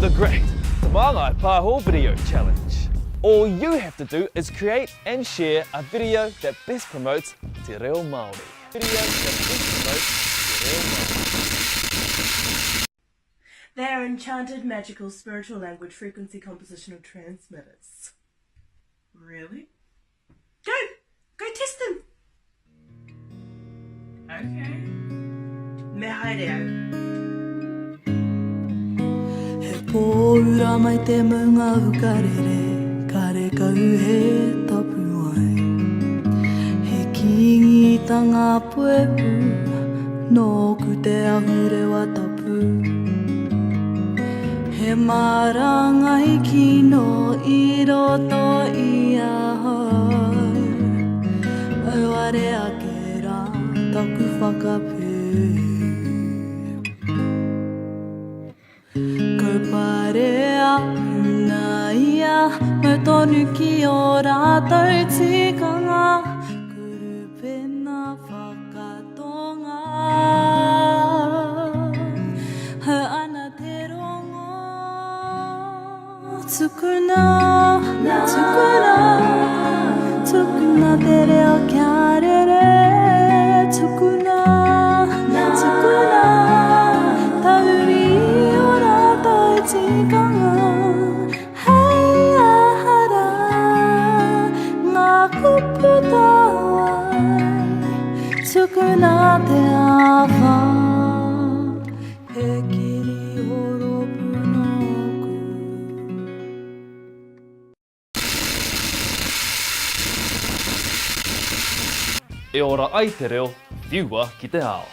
the great Te Māngai Pāho Video Challenge. All you have to do is create and share a video that best promotes Te Reo Māori. They are enchanted, magical, spiritual language frequency compositional transmitters. Really? Go test them. Okay. Me haere au. He pōura mai te munga ukarere, ka reka he tapu ai. He kingitanga puepu, nōku te ahurewa tapu. He marangai kino I roto I ahau. Auare ake rā, taku whakapū. Parea na ia me tonu ki o rātou tikanga kuru pena whakatonga he ana te rongo tukuna tukuna te reo kia rere tukuna tauri tikanga hei ahara ngā kupu tāwai tukuna te awha he kiri horopu nōku. E ora ai te reo, whiua ki te ao.